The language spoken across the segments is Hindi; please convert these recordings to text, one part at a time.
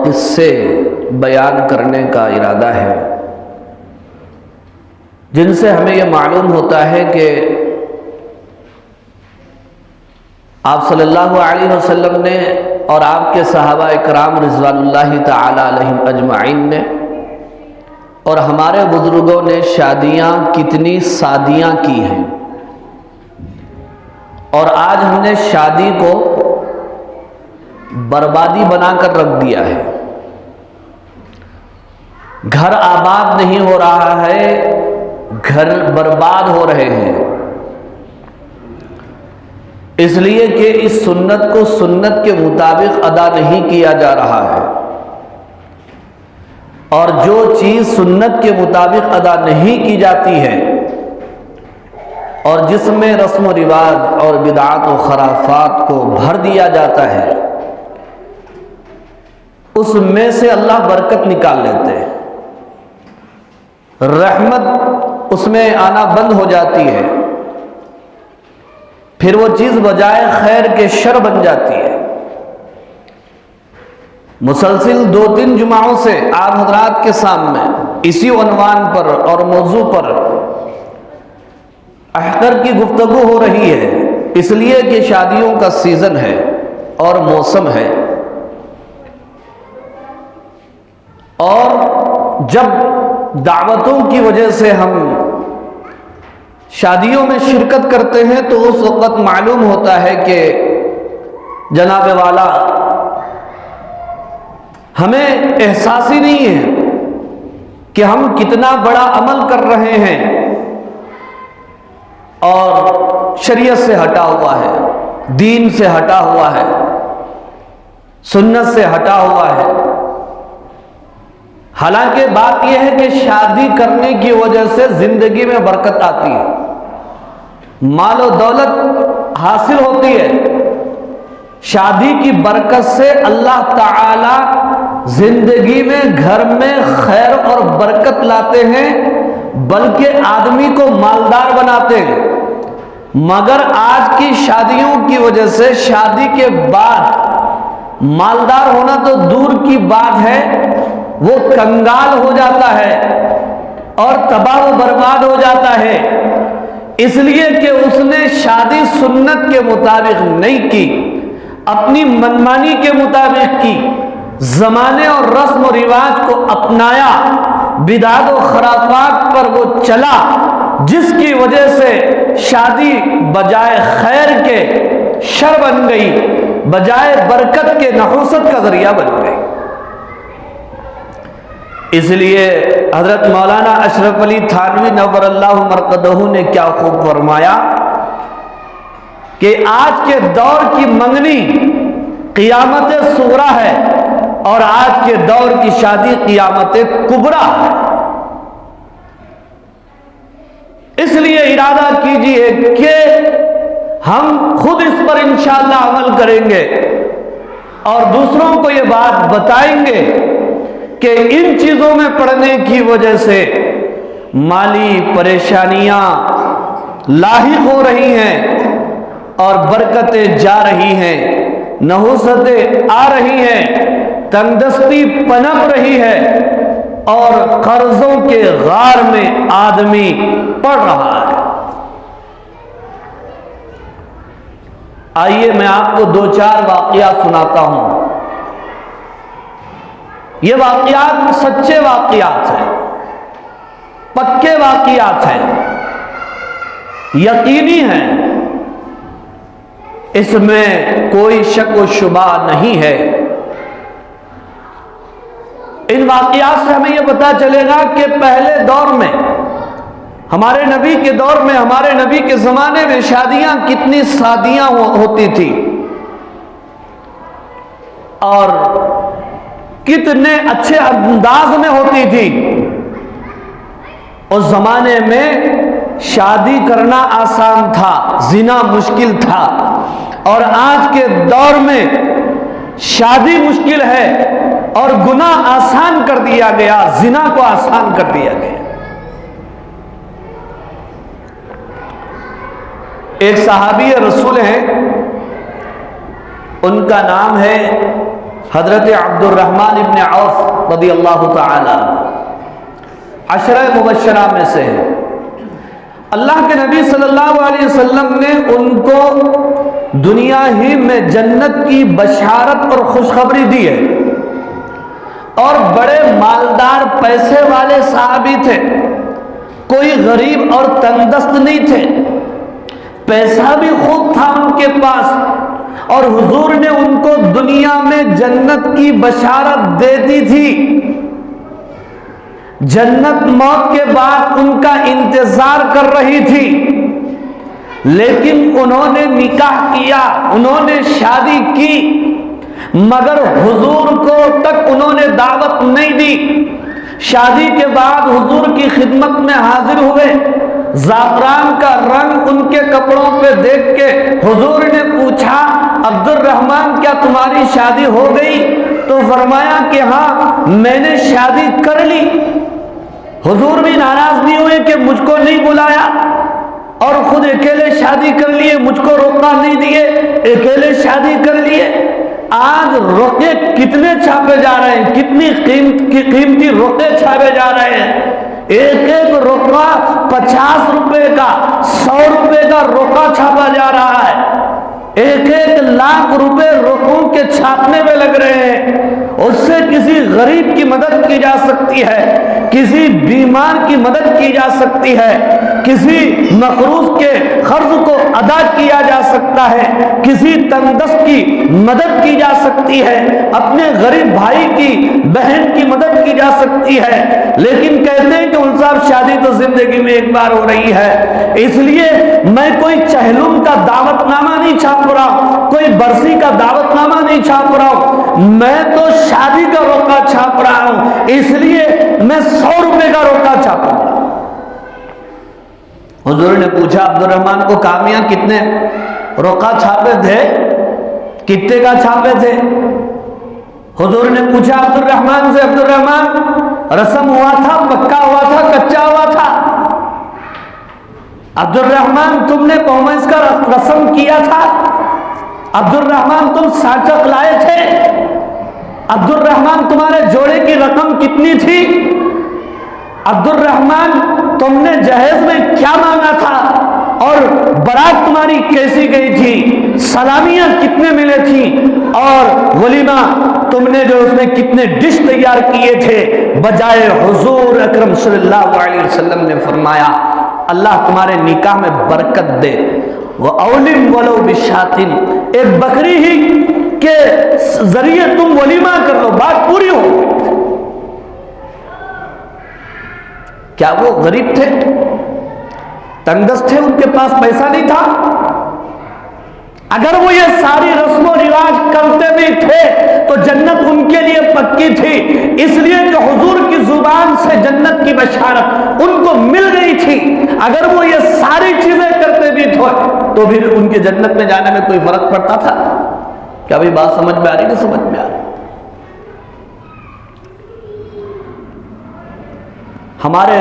किस्से बयान करने का इरादा है जिनसे हमें यह मालूम होता है कि आप सल्लल्लाहु अलैहि वसल्लम ने और आपके सहाबा इकराम रिज़वानुल्लाहि ताला अलैहिम अजमाइन ने और हमारे बुज़ुर्गों ने शादियाँ कितनी शादियाँ की हैं, और आज हमने शादी को बर्बादी बनाकर रख दिया है। घर आबाद नहीं हो रहा है, घर बर्बाद हो रहे हैं, इसलिए कि इस सुन्नत को सुन्नत के मुताबिक अदा नहीं किया जा रहा है। और जो चीज़ सुन्नत के मुताबिक अदा नहीं की जाती है और जिसमें रस्म रिवाज और बिदात और खराफात को भर दिया जाता है, उसमें से अल्लाह बरकत निकाल लेते हैं, रहमत उसमें आना बंद हो जाती है, फिर वो चीज़ बजाय खैर के शर बन जाती है। मुसलसिल 2-3 जुमाओं से आप हजरात के सामने इसी उन्वान पर और मौजू पर अहकर की गुफ्तगू हो रही है, इसलिए कि शादियों का सीजन है और मौसम है। और जब दावतों की वजह से हम शादियों में शिरकत करते हैं तो उस वक्त मालूम होता है कि जनाब वाला हमें एहसास ही नहीं है कि हम कितना बड़ा अमल कर रहे हैं और शरीयत से हटा हुआ है, दीन से हटा हुआ है, सुन्नत से हटा हुआ है। हालांकि बात यह है कि शादी करने की वजह से जिंदगी में बरकत आती है, मालो दौलत हासिल होती है। शादी की बरकत से अल्लाह ताला जिंदगी में घर में खैर और बरकत लाते हैं, बल्कि आदमी को मालदार बनाते हैं। मगर आज की शादियों की वजह से शादी के बाद मालदार होना तो दूर की बात है, वो कंगाल हो जाता है और तबाह व बर्बाद हो जाता है, इसलिए कि उसने शादी सुन्नत के मुताबिक नहीं की, अपनी मनमानी के मुताबिक की, जमाने और रस्म और रिवाज को अपनाया, बिदात और खराफात पर वो चला, जिसकी वजह से शादी बजाय खैर के शर बन गई, बजाय बरकत के नहुसत का जरिया बन गई। इसलिए हजरत मौलाना अशरफ अली थानवी नव्वरल्लाहु मरकदहू ने क्या खूब फरमाया कि आज के दौर की मंगनी क़ियामत सुगरा है और आज के दौर की शादी क़ियामत कुबरा है। इसलिए इरादा कीजिए कि हम खुद इस पर इंशाअल्लाह अमल करेंगे और दूसरों को ये बात बताएंगे कि इन चीजों में पड़ने की वजह से माली परेशानियां लाहिक हो रही हैं और बरकतें जा रही हैं, नहुसतें आ रही हैं, तंगदस्ती पनप रही है और कर्जों के गार में आदमी पड़ रहा है। आइए मैं आपको 2-4 वाकयात सुनाता हूं। ये वाकयात सच्चे वाकयात हैं, पक्के वाकयात हैं, यकीनी हैं, इसमें कोई शक व शुबा नहीं है। इन वाकयात से हमें यह पता चलेगा कि पहले दौर में, हमारे नबी के दौर में, हमारे नबी के जमाने में शादियां कितनी शादियां होती थी और कितने अच्छे अंदाज में होती थी। उस जमाने में शादी करना आसान था, जिना मुश्किल था, और आज के दौर में शादी मुश्किल है और गुनाह आसान कर दिया गया, जिना को आसान कर दिया गया। एक सहाबी रसूल हैं, उनका नाम है हजरत अब्दुर्रहमान इब्न औफ रज़ी अल्लाह तआला अशरा मुबश्शरा में से है। अल्लाह के नबी सल्लल्लाहु अलैहि वसल्लम ने उनको दुनिया ही में जन्नत की बशारत और खुशखबरी दी है और बड़े मालदार पैसे वाले साहबी थे, कोई गरीब और तंगदस्त नहीं थे, पैसा भी खूब था उनके पास और हुजूर ने उनको दुनिया में जन्नत की बशारत दे दी थी। जन्नत मौत के बाद उनका इंतजार कर रही थी, लेकिन उन्होंने निकाह किया, उन्होंने शादी की, मगर हुजूर को तक उन्होंने दावत नहीं दी। शादी के बाद हुजूर की खिदमत में हाजिर हुए, ज़ाफ़रान का रंग उनके कपड़ों पे देख के हुजूर ने पूछा, अब्दुर्रहमान क्या तुम्हारी शादी हो गई? तो फरमाया कि हाँ मैंने शादी कर ली। हुजूर भी नाराज नहीं हुए कि मुझको नहीं बुलाया और खुद अकेले शादी कर लिए, मुझको रोका नहीं दिए, अकेले शादी कर लिए। आज रोके कितने छापे जा रहे हैं, कितनी कीमती रोके छापे जा रहे हैं। एक एक रोका 50 रुपए का, 100 रुपए का रोका छापा जा रहा है। एक एक लाख रुपए रोकों के छापने में लग रहे हैं। उससे किसी गरीब की मदद की जा सकती है, किसी बीमार की मदद की जा सकती है, किसी मकरूज के कर्ज को अदा किया जा सकता है, किसी तंगदस्त की मदद की जा सकती है, अपने गरीब भाई की बहन की मदद की जा सकती है। लेकिन कहते हैं कि उन साहब शादी तो जिंदगी में एक बार हो रही है, इसलिए मैं कोई चहलुम का दावतनामा नहीं छाप रहा हूं, कोई बरसी का दावतनामा नहीं छाप रहा हूं, मैं तो शादी का रोका छाप रहा हूं, इसलिए मैं 100 रुपए का रोका छापूंगा। हुजूर ने पूछा अब्दुर्रहमान को कामियां कितने रोका छापे थे, कितने का छापे थे? हुजूर ने पूछा अब्दुर्रहमान से, अब्दुर्रहमान रस्म हुआ था, पक्का हुआ था, कच्चा हुआ था? अब्दुर्रहमान तुमने पौमैस का रस्म किया था? अब्दुर्रहमान तुम साचक लाए थे? अब्दुर्रहमान तुम्हारे जोड़े की रकम कितनी थी? अब्दुर्रहमान तुमने जहेज में क्या मांगा था और बारात तुम्हारी कैसी गई थी? सलामियां कितने मिले थी और वलीमा तुमने जो उसमें कितने डिश तैयार किए थे? बजाय हुजूर अकरम सल्लल्लाहु अलैहि वसल्लम ने फरमाया, अल्लाह तुम्हारे निकाह में बरकत दे, वो औलिम वलो बिशातिन, एक बकरी ही के जरिए तुम वलीमा कर लो, बात पूरी हो। क्या वो गरीब थे, तंगदस्त थे, उनके पास पैसा नहीं था? अगर वो ये सारी रस्मों रिवाज करते भी थे तो जन्नत उनके लिए पक्की थी, इसलिए कि हुजूर की जुबान से जन्नत की बशारत उनको मिल गई थी। अगर वो ये सारी चीजें करते भी थे तो फिर उनके जन्नत में जाने में कोई फर्क पड़ता था? क्या भी बात समझ में आ रही? नहीं समझ में आ रही? हमारे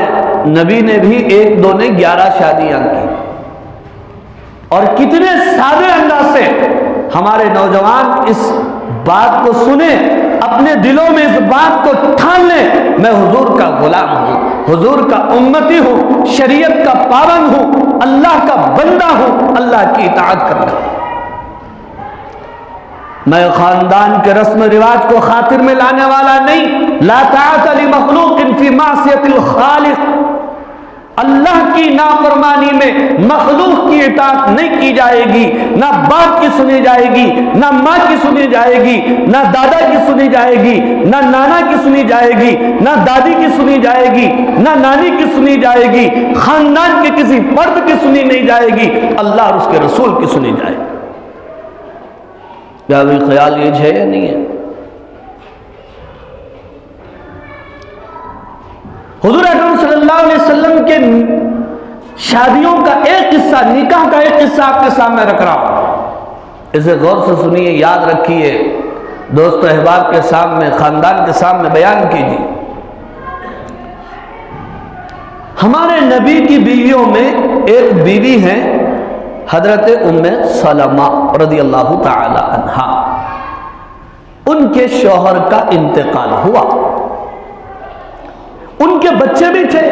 नबी ने भी 1 2 ने 11 शादियां की और कितने सादे अंदाज से हमारे नौजवान इस बात को सुने, अपने दिलों में इस बात को ठान लें, मैं हुजूर का गुलाम हूं, हुजूर का उम्मती हूं, शरीयत का पाबंद हूं, अल्लाह का बंदा हूं, अल्लाह की इताअत करना। मैं खानदान के रस्म रिवाज को खातिर में लाने वाला नहीं। ला ताअत लि मखलूकिन फी मासियतिल खालिक, अल्लाह की नाफरमानी में मखलूक की इताअत नहीं की जाएगी। ना बाप की सुनी जाएगी, ना माँ की सुनी जाएगी, ना दादा की सुनी जाएगी, ना नाना की सुनी जाएगी, ना दादी की सुनी जाएगी, ना नानी की सुनी जाएगी, खानदान के किसी फर्द की सुनी नहीं जाएगी, अल्लाह और उसके रसूल की सुनी जाएगी। क्या भी ख्याल ये है या नहीं है? हुजूर अकरम सल्लल्लाहु अलैहि वसल्लम के शादियों का एक किस्सा, निकाह का एक किस्सा आपके सामने रख रहा हूं, इसे गौर से सुनिए, याद रखिए, दोस्त अहबाब के सामने, खानदान के सामने बयान कीजिए। हमारे नबी की बीवियों में एक बीवी है हजरत उम्मे सलमा रज़ियल्लाहु ताला अन्हा। उनके शौहर का इंतकाल हुआ। उनके बच्चे भी थे।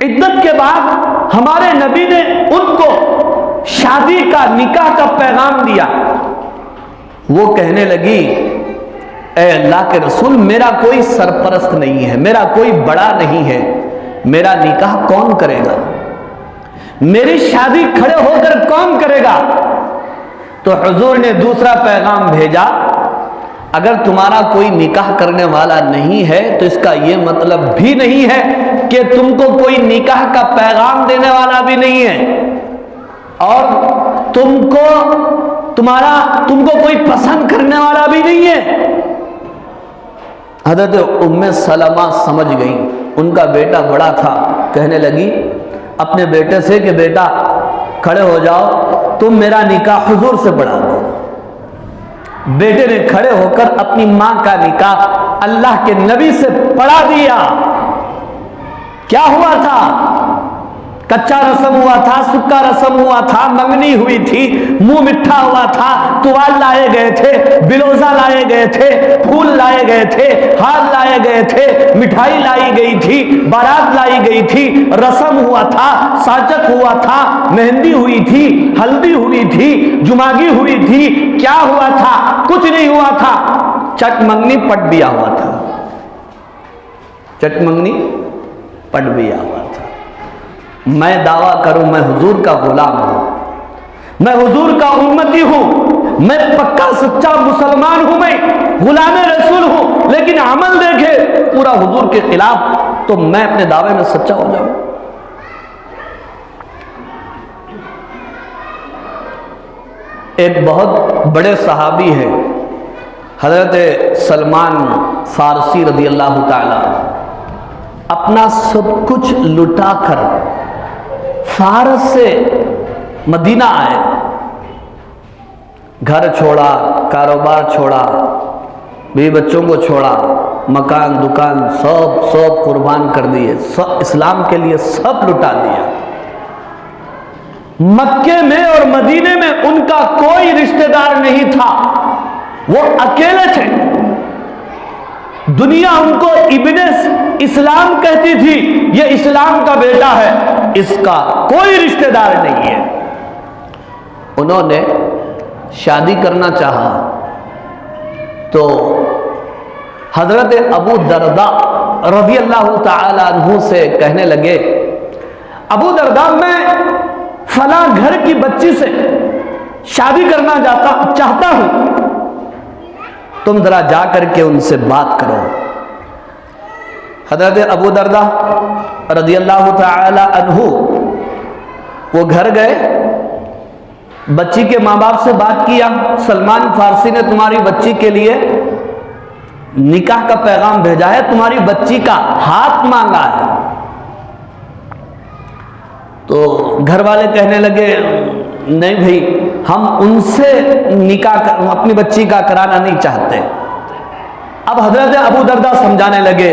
इद्दत के बाद हमारे नबी ने उनको शादी का, निकाह का पैगाम दिया। वो कहने लगी, ए अल्लाह के रसूल, मेरा कोई सरपरस्त नहीं है, मेरा कोई बड़ा नहीं है, मेरा निकाह कौन करेगा, मेरी शादी खड़े होकर कौन करेगा? तो हुजूर ने दूसरा पैगाम भेजा, अगर तुम्हारा कोई निकाह करने वाला नहीं है तो इसका यह मतलब भी नहीं है कि तुमको कोई निकाह का पैगाम देने वाला भी नहीं है, और तुमको कोई पसंद करने वाला भी नहीं है। हज़रत उम्मे सलमा समझ गई, उनका बेटा बड़ा था। कहने लगी अपने बेटे से कि बेटा खड़े हो जाओ, तुम मेरा निकाह हुजूर से पढ़ा दो। बेटे ने खड़े होकर अपनी मां का निकाह अल्लाह के नबी से पढ़ा दिया। क्या हुआ था? कच्चा रस्म हुआ था, सूखा रस्म हुआ था, मंगनी हुई थी, मुंह मिठा हुआ था, तुवाल लाए गए थे, बिलोजा लाए गए थे, फूल लाए गए थे, हार लाए गए थे, मिठाई लाई गई थी, बारात लाई गई थी, रस्म हुआ था, साचक हुआ था, मेहंदी हुई थी, हल्दी हुई थी, जुमागी हुई थी। क्या हुआ था? कुछ नहीं हुआ था। चट मंगनी पट दिया हुआ था, चट मंगनी पट दिया हुआ था। मैं दावा करूं, मैं हुजूर का गुलाम हूं, मैं हुजूर का उम्मती हूं, मैं पक्का सच्चा मुसलमान हूं, मैं गुलाम रसूल हूं, लेकिन अमल देखे पूरा हुजूर के खिलाफ, तो मैं अपने दावे में सच्चा हो जाऊं। एक बहुत बड़े सहाबी हैं, हजरत सलमान फारसी रज़ी अल्लाह ताला, अपना सब कुछ लुटाकर फारस से मदीना आए, घर छोड़ा, कारोबार छोड़ा, बीवी बच्चों को छोड़ा, मकान दुकान सब कुर्बान कर दिए, सब इस्लाम के लिए सब लुटा दिया। मक्के में और मदीने में उनका कोई रिश्तेदार नहीं था, वो अकेले थे। दुनिया उनको इब्ने इस्लाम कहती थी, ये इस्लाम का बेटा है, इसका कोई रिश्तेदार नहीं है। उन्होंने शादी करना चाहा तो हजरत अबू दरदा रज़ी अल्लाह ताला अन्हु से कहने लगे, अबू दरदा, मैं फला घर की बच्ची से शादी करना चाहता हूं, तुम जरा जा करके उनसे बात करो। हज़रत अबू दरदा रज़ियल्लाहु ताला अन्हु वो घर गए, बच्ची के माँ बाप से बात किया, सलमान फारसी ने तुम्हारी बच्ची के लिए निकाह का पैगाम भेजा है, तुम्हारी बच्ची का हाथ मांगा है। तो घर वाले कहने लगे, नहीं भाई, हम उनसे निकाह अपनी बच्ची का कराना नहीं चाहते। अब हजरत अबू दरदा समझाने लगे,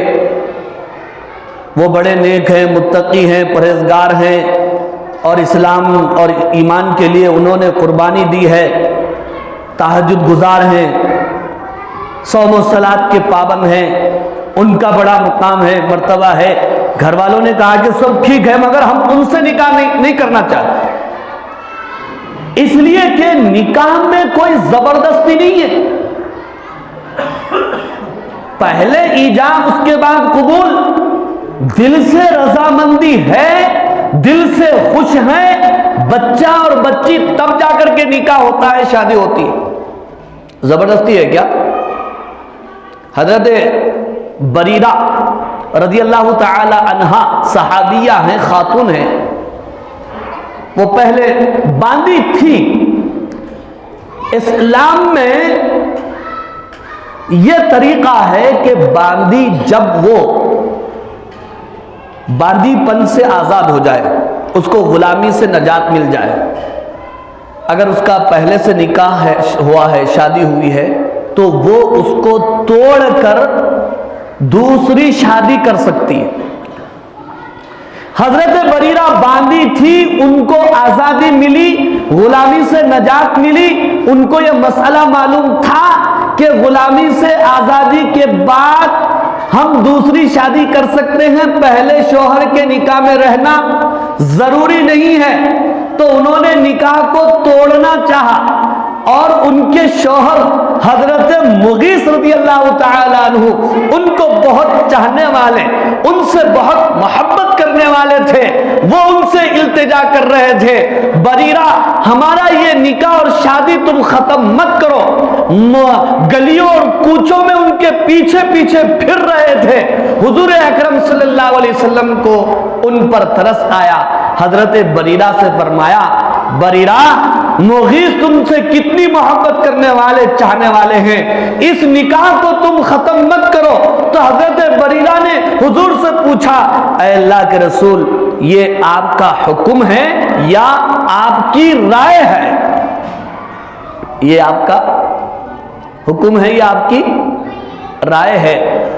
वो बड़े नेक हैं, मुत्तकी हैं, परहेजगार हैं, और इस्लाम और ईमान के लिए उन्होंने कुर्बानी दी है, तहज्जुद गुजार हैं, सौम व सलात के पाबंद हैं, उनका बड़ा मुकाम है, मर्तबा है। घर वालों ने कहा कि सब ठीक है, मगर हम उनसे निकाह नहीं करना चाहते, इसलिए कि निकाह में कोई जबरदस्ती नहीं है, पहले ईजाब उसके बाद कबूल, दिल से रजामंदी है, दिल से खुश है, बच्चा और बच्ची तब जाकर के निकाह होता है, शादी होती है। जबरदस्ती है क्या? हजरत बरीरा रज़ी अल्लाह ताला अन्हा सहाबिया हैं, खातून हैं, वो पहले बांदी थी। इस्लाम में यह तरीका है कि बांदी जब वो बांदीपन से आजाद हो जाए, उसको गुलामी से नजात मिल जाए, अगर उसका पहले से निकाह हुआ है, शादी हुई है, तो वो उसको तोड़कर दूसरी शादी कर सकती है। हजरत बरीरा बांदी थी, उनको आजादी मिली, गुलामी से नजात मिली। उनको यह मसला मालूम था कि गुलामी से आजादी के बाद हम दूसरी शादी कर सकते हैं, पहले शौहर के निकाह में रहना जरूरी नहीं है। तो उन्होंने निकाह को तोड़ना चाहा और उनके शौहर हजरत मुगीस रज़ियल्लाहु ताला अन्हु उनको बहुत चाहने वाले, उनसे बहुत मोहब्बत करने वाले थे। वो उनसे इल्तिजा कर रहे थे, बरीरा हमारा ये निकाह और शादी तुम खत्म मत करो। गलियों और कूचों में उनके पीछे पीछे फिर रहे थे। हुजूर अकरम सल्लल्लाहु अलैहि वसल्लम को उन पर तरस आया। हजरत बरीरा से फरमाया, बरीरा मुगीस तुमसे कितनी मोहब्बत करने वाले, चाहने वाले हैं, इस निकाह को तुम खत्म मत करो। तो हजरत बरीरा ने हुजूर से पूछा, ऐ अल्लाह के रसूल, ये आपका हुक्म है या आपकी राय है? ये आपका हुक्म है या आपकी राय है?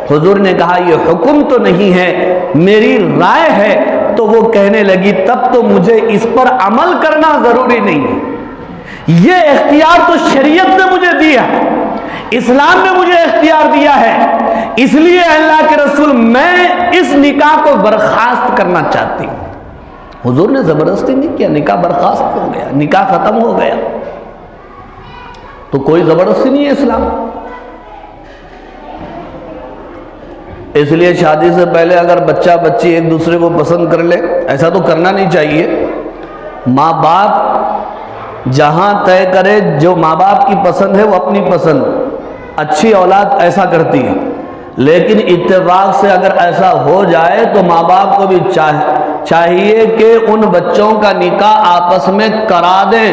हुजूर ने कहा, ये हुक्म तो नहीं है, मेरी राय है। तो वो कहने लगी, तब तो मुझे इस पर अमल करना जरूरी नहीं है। ये इख्तियार तो शरीयत ने मुझे दिया, इस्लाम ने मुझे इख्तियार दिया है, इसलिए अल्लाह के रसूल मैं इस निकाह को बर्खास्त करना चाहती हूं। हुजूर ने जबरदस्ती नहीं किया, निकाह बर्खास्त हो गया, निकाह खत्म हो गया। तो कोई जबरदस्ती नहीं है इस्लाम। इसलिए शादी से पहले अगर बच्चा बच्ची एक दूसरे को पसंद कर ले, ऐसा तो करना नहीं चाहिए। माँ बाप जहां तय करे, जो माँ बाप की पसंद है वो अपनी पसंद, अच्छी औलाद ऐसा करती है। लेकिन इत्तेफाक से अगर ऐसा हो जाए तो माँ बाप को भी चाहिए कि उन बच्चों का निकाह आपस में करा दें,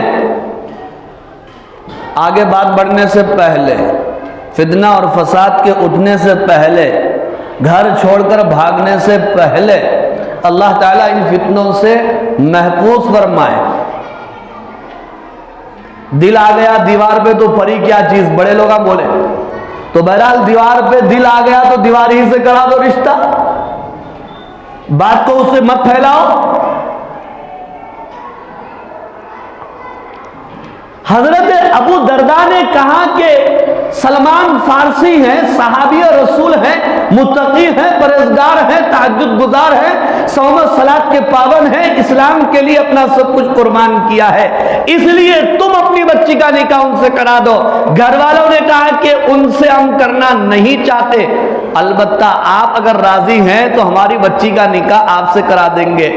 आगे बात बढ़ने से पहले, फितना और फसाद के उठने से पहले, घर छोड़कर भागने से पहले। अल्लाह ताला इन फितनों से महफूज फरमाए। दिल आ गया दीवार पे तो परी क्या चीज, बड़े लोग बोले। तो बहरहाल दीवार पे दिल आ गया तो दीवार ही से करा दो रिश्ता, बात को उससे मत फैलाओ। हजरत अबू दरदा ने कहा कि सलमान फारसी हैं, सहाबी और रसूल हैं, मुत्तकी हैं, परहेजगार हैं, तहज्जुद गुजार हैं, सौम सलात के पाबंद हैं, इस्लाम के लिए अपना सब कुछ कुर्बान किया है, इसलिए तुम अपनी बच्ची का निकाह उनसे करा दो। घर वालों ने कहा कि उनसे हम करना नहीं चाहते, अलबत्ता आप अगर राजी हैं तो हमारी बच्ची का निकाह आपसे करा देंगे।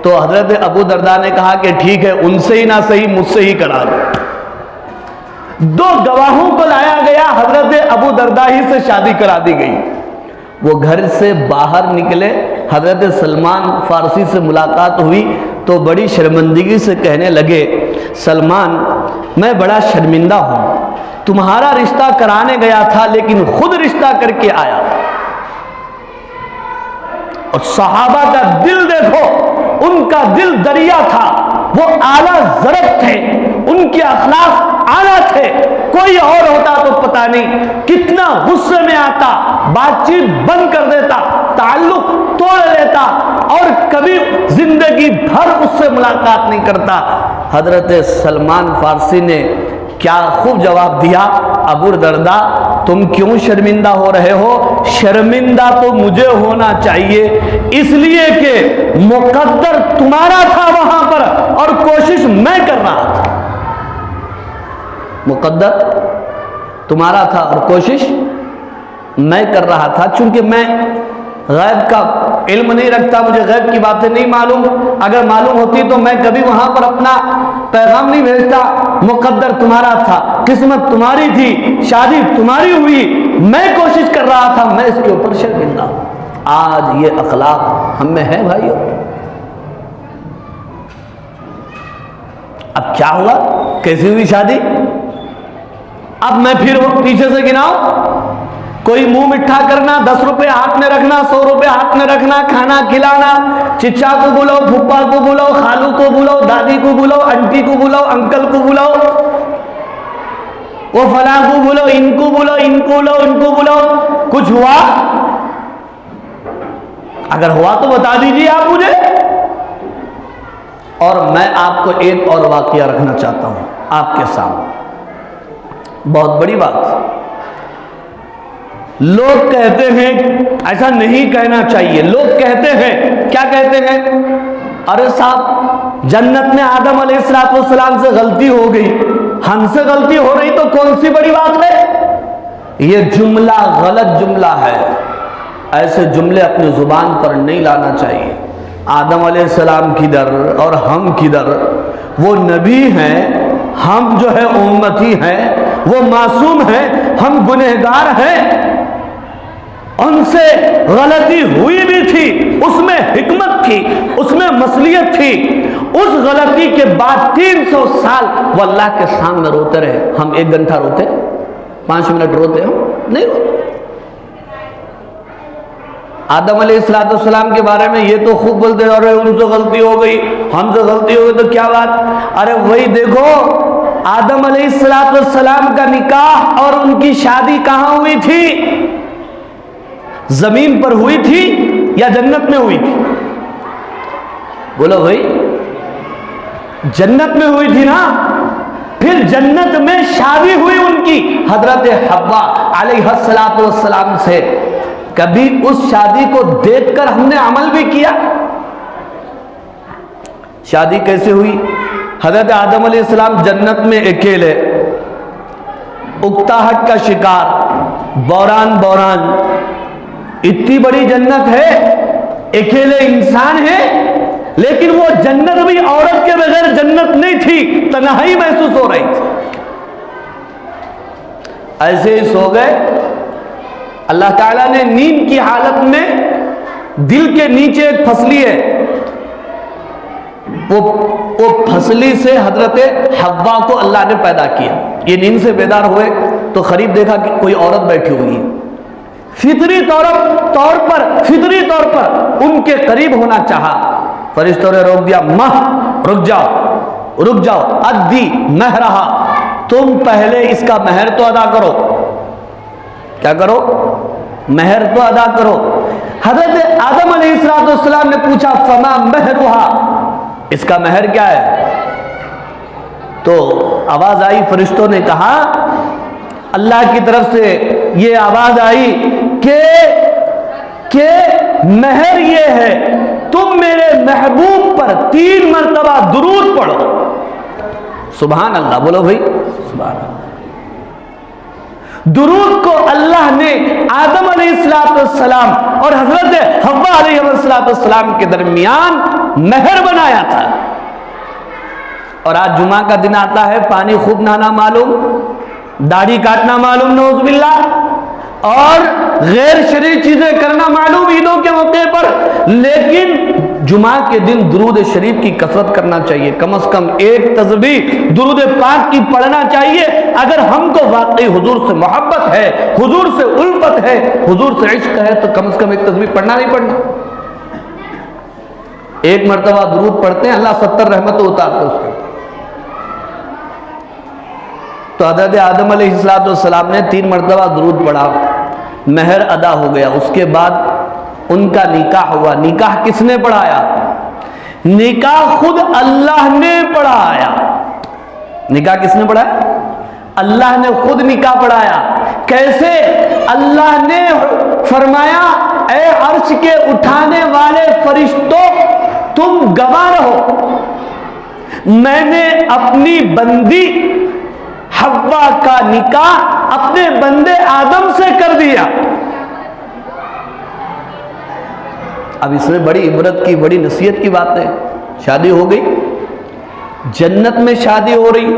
तो हजरत अबू दरदा ने कहा कि ठीक है, उनसे ही ना सही मुझसे ही करा दो। दो गवाहों को लाया गया, हजरत अबू दरदा ही से शादी करा दी गई। वो घर से बाहर निकले, हजरत सलमान फारसी से मुलाकात हुई तो बड़ी शर्मिंदगी से कहने लगे, सलमान मैं बड़ा शर्मिंदा हूं, तुम्हारा रिश्ता कराने गया था लेकिन खुद रिश्ता करके आया। और सहाबा का दिल देखो, उनका दिल दरिया था, वो आला ज़रब थे, उनके अखलाक आला थे। कोई और होता तो पता नहीं कितना गुस्से में आता, बातचीत बंद कर देता, ताल्लुक तोड़ लेता और कभी जिंदगी भर उससे मुलाकात नहीं करता। हजरत सलमान फारसी ने क्या खूब जवाब दिया, अबू दरदा तुम क्यों शर्मिंदा हो रहे हो? शर्मिंदा तो मुझे होना चाहिए, इसलिए कि मुकद्दर तुम्हारा था वहां पर और कोशिश मैं कर रहा था। मुकद्दर तुम्हारा था और कोशिश मैं कर रहा था। चूंकि मैं गैब का इल्म नहीं रखता, मुझे गैब की बातें नहीं मालूम, अगर मालूम होती तो मैं कभी वहां पर अपना पैगाम नहीं भेजता। मुकद्दर तुम्हारा था, किस्मत तुम्हारी थी, शादी तुम्हारी हुई, मैं कोशिश कर रहा था, मैं इसके ऊपर शर्मिंदा। आज ये अखलाक हम में है भाइयों। अब क्या हुआ, कैसी हुई शादी? अब मैं फिर पीछे से गिनाऊं, कोई मुंह मिठा करना, 10 रुपए हाथ में रखना, 100 रुपए हाथ में रखना, खाना खिलाना, चिच्चा को बुलाओ, फूफा को बुलाओ, खालू को बुलाओ, दादी को बुलाओ, आंटी को बुलाओ, अंकल को बुलाओ, वो फला को बुलाओ, इनको बुलाओ, इनको बुलाओ, इनको बुलाओ। कुछ हुआ? अगर हुआ तो बता दीजिए आप मुझे। और मैं आपको एक और वाकया रखना चाहता हूं आपके सामने, बहुत बड़ी बात। लोग कहते हैं, ऐसा नहीं कहना चाहिए, लोग कहते हैं, क्या कहते हैं, अरे साहब जन्नत में आदम अलैहिस्सलाम से गलती हो गई, हमसे गलती हो रही तो कौन सी बड़ी बात है। यह जुमला गलत जुमला है, ऐसे जुमले अपनी जुबान पर नहीं लाना चाहिए। आदम अलैहिस्सलाम किधर और हम किधर, वो नबी हैं, हम जो है उम्मती हैं, वो मासूम हैं, हम गुनहगार हैं। उनसे गलती हुई भी थी, उसमें हिकमत थी, उसमें मसलियत थी। उस गलती के बाद 300 साल वो अल्लाह के सामने रोते रहे। हम 1 घंटा रोते, 5 मिनट रोते, हम नहीं रोते। आदम अलैहिस्सलाम के बारे में ये तो खूब बोलते, अरे उनसे गलती हो गई, हमसे गलती हो गई तो क्या बात। अरे वही देखो, आदम अलैहिस्सलाम का निकाह और उनकी शादी कहां हुई थी? जमीन पर हुई थी या जन्नत में हुई थी? बोलो भाई, जन्नत में हुई थी ना। फिर जन्नत में शादी हुई उनकी हजरत हव्वा अलैहिस्सलाम से। कभी उस शादी को देखकर हमने अमल भी किया? शादी कैसे हुई? हजरत आदम अलैहिस्सलाम जन्नत में अकेले, उकताहट का शिकार, बौरान, इतनी बड़ी जन्नत है, अकेले इंसान है, लेकिन वो जन्नत भी औरत के बगैर जन्नत नहीं थी, तन्हाई महसूस हो रही थी। ऐसे ही सो गए। अल्लाह ताला ने नींद की हालत में दिल के नीचे एक फसली है, वो फसली से हजरत हव्वा को अल्लाह ने पैदा किया। ये नींद से बेदार हुए तो करीब देखा कि कोई औरत बैठी हुई है। फितरी तौर पर उनके करीब होना चाहा। फरिश्तों ने रोक दिया, माह रुक जाओ, अद्दी महरहा, तुम पहले इसका महर तो अदा करो। क्या करो? महर तो अदा करो। हजरत आदम अलैहिस्सलाम ने पूछा, फमा महरुहा, इसका महर क्या है? तो आवाज आई, फरिश्तों ने कहा, अल्लाह की तरफ से ये आवाज आई कि महर ये है, तुम मेरे महबूब पर 3 मरतबा दुरूद पढ़ो। सुभान अल्लाह, बोलो भाई सुभान अल्लाह। दुरूद को अल्लाह ने आदम अलैहिस्सलाम और हजरत हव्वा अलैहिस्सलाम के दरमियान महर बनाया था। और आज जुमा का दिन आता है, पानी खूब नहाना मालूम, दाढ़ी काटना मालूम नौजुबिल्लाह, और गैर शरई चीजें करना मालूम ईदों के मौके पर, लेकिन जुमा के दिन दुरूद शरीफ की कसरत करना चाहिए। कम से कम एक तस्बीह दुरूद पाक की पढ़ना चाहिए। अगर हमको वाकई हुजूर से मोहब्बत है, हुजूर से उल्फत है, हुजूर से इश्क है, तो कम से कम एक तस्बीह पढ़ना नहीं पढ़ना। 1 मरतबा दुरूद पढ़ते हैं, अल्लाह 70 रहमतें उतारते उसके। तो हज़रत आदम अलैहिस्सलाम ने 3 मरतबा दुरूद पढ़ा, महर अदा हो गया। उसके बाद उनका निकाह हुआ। निकाह किसने पढ़ाया? निकाह खुद अल्लाह ने पढ़ाया। निकाह किसने पढ़ाया? अल्लाह ने खुद निकाह पढ़ाया। कैसे? अल्लाह ने फरमाया, ऐ अर्श के उठाने वाले फरिश्तों, तुम गवाह रहो, मैंने अपनी बंदी हव्वा का निकाह अपने बंदे आदम से कर दिया। अब इसमें बड़ी इबरत की, बड़ी नसीहत की बात है। शादी हो गई, जन्नत में शादी हो रही।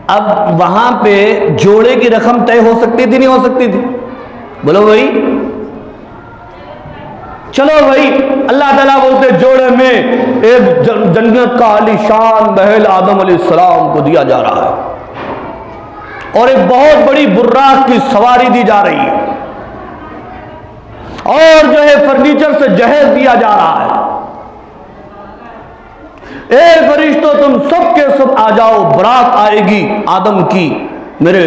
अब वहां पे जोड़े की रकम तय हो सकती थी, नहीं हो सकती थी? बोलो भाई। चलो भाई, अल्लाह ताला बोलते जोड़े में एक जन्नत का आलीशान महल आदम अलैहिस्सलाम को दिया जा रहा है, और एक बहुत बड़ी बुर्राक की सवारी दी जा रही है, और जो है फर्नीचर से जहेज दिया जा रहा है। ए फरिश्तों, तुम सब के सब आ जाओ, बारात आएगी आदम की, मेरे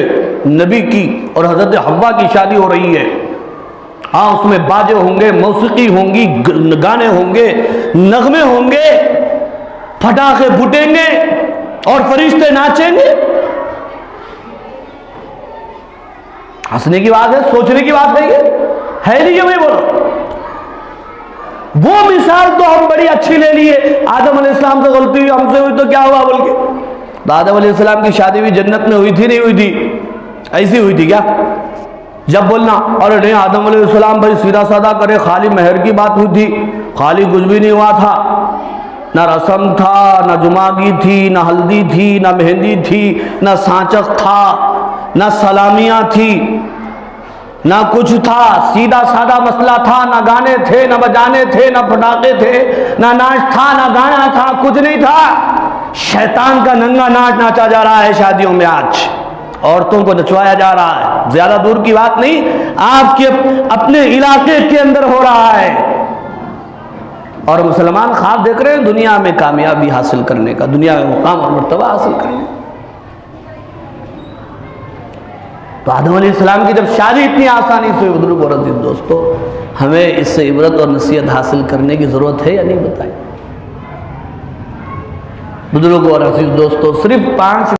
नबी की, और हजरत हव्वा की शादी हो रही है। हाँ, उसमें बाजे होंगे, मौसीकी होंगी, गाने होंगे, नगमे होंगे, फटाखे फूटेंगे और फरिश्ते नाचेंगे। हंसने की बात है, सोचने की बात है, ये है नहीं। मैं बोलो वो मिसाल तो हम बड़ी अच्छी ले लिए, आदम अलैहिस्सलाम से गलती हुई, हमसे हुई तो क्या हुआ बोल के। तो आदम अलैहिस्सलाम की शादी भी जन्नत में हुई थी, नहीं हुई थी? ऐसी हुई थी क्या? जब बोलना अरे नहीं आदम अलैहिस्सलाम भाई सीधा साधा करे, खाली मेहर की बात हुई थी, खाली कुछ भी नहीं हुआ था, ना रस्म था, ना जुमागी थी, ना हल्दी थी, ना मेहंदी थी, ना सांचक था, ना सलामियां थी, ना कुछ था, सीधा साधा मसला था, ना गाने थे, ना बजाने थे, ना पटाखे थे, ना नाच था, ना गाना था, कुछ नहीं था। शैतान का नंगा नाच नाचा जा रहा है शादियों में, आज औरतों को नचवाया जा रहा है। ज्यादा दूर की बात नहीं, आपके अपने इलाके के अंदर हो रहा है। और मुसलमान ख्वाब देख रहे हैं दुनिया में कामयाबी हासिल करने का, दुनिया में मुकाम और मर्तबा हासिल करने का। तो आदम अलैहिस्सलाम की जब शादी इतनी आसानी से हुई, बुजुर्ग और अजीज दोस्तों, हमें इससे इबरत और नसीहत हासिल करने की जरूरत है या नहीं, बताइए बुजुर्ग और अजीज दोस्तों। सिर्फ 5